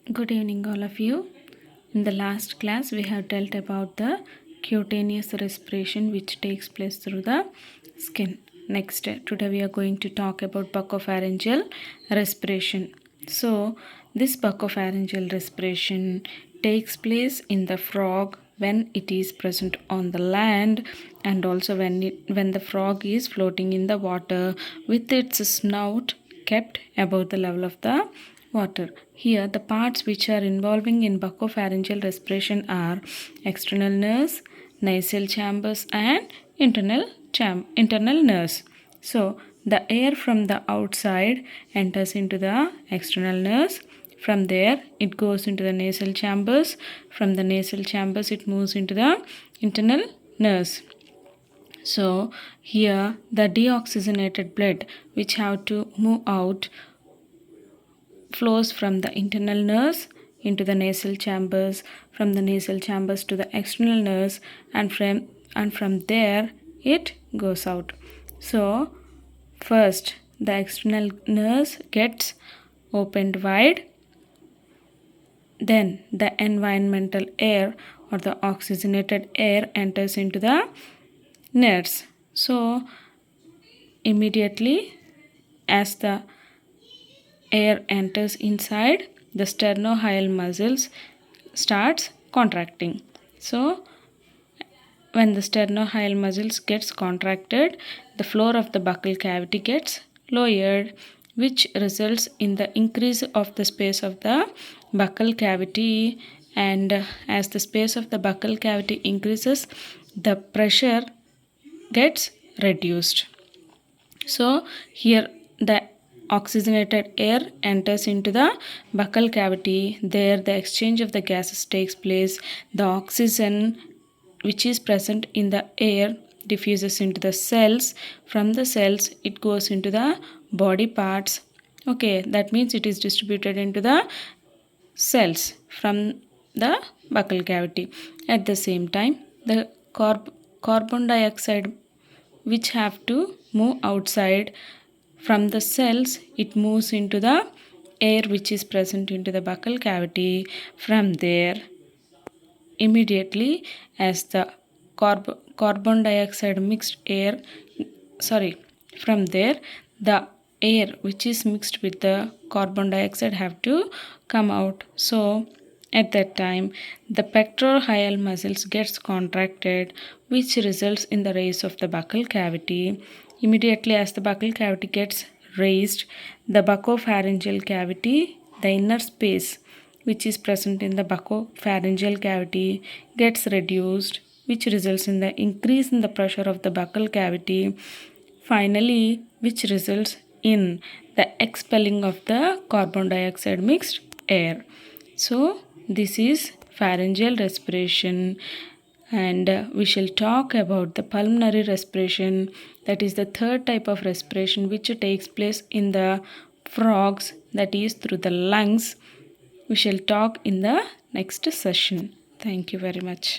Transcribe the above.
Good evening, all of you. In the last class, we have dealt about the cutaneous respiration which takes place through the skin. Next, today we are going to talk about buccopharyngeal respiration. So, this buccopharyngeal respiration takes place in the frog when it is present on the land, and also when the frog is floating in the water with its snout kept above the level of the water. Here, the parts which are involving in buccopharyngeal respiration are external nerves, nasal chambers, and internal nerves. So, the air from the outside enters into the external nerves. From there, it goes into the nasal chambers. From the nasal chambers, it moves into the internal nerves. So, here the deoxygenated blood which have to move out flows from the internal nerves into the nasal chambers, from the nasal chambers to the external nerves, and from there it goes out. So first the external nerves gets opened wide, then the environmental air or the oxygenated air enters into the nerves. So immediately as the air enters inside, the sternohyal muscles starts contracting. So when the sternohyal muscles gets contracted, the floor of the buccal cavity gets lowered, which results in the increase of the space of the buccal cavity. And as the space of the buccal cavity increases, the pressure gets reduced. So here the oxygenated air enters into the buccal cavity. There the exchange of the gases takes place. The oxygen which is present in the air diffuses into the cells. From the cells it goes into the body parts. Okay, that means it is distributed into the cells from the buccal cavity. At the same time, the carbon dioxide which have to move outside from the cells, it moves into the air which is present into the buccal cavity. From there, immediately as the carbon dioxide mixed air, from there the air which is mixed with the carbon dioxide have to come out. So at that time, the pectoral muscles gets contracted, which results in the raise of the buccal cavity. Immediately as the buccal cavity gets raised, the buccopharyngeal cavity, the inner space which is present in the buccopharyngeal cavity, gets reduced, which results in the increase in the pressure of the buccal cavity. Finally, which results in the expelling of the carbon dioxide mixed air. So this is pharyngeal respiration, and we shall talk about the pulmonary respiration, that is the third type of respiration which takes place in the frogs, that is through the lungs. We shall talk in the next session. Thank you very much.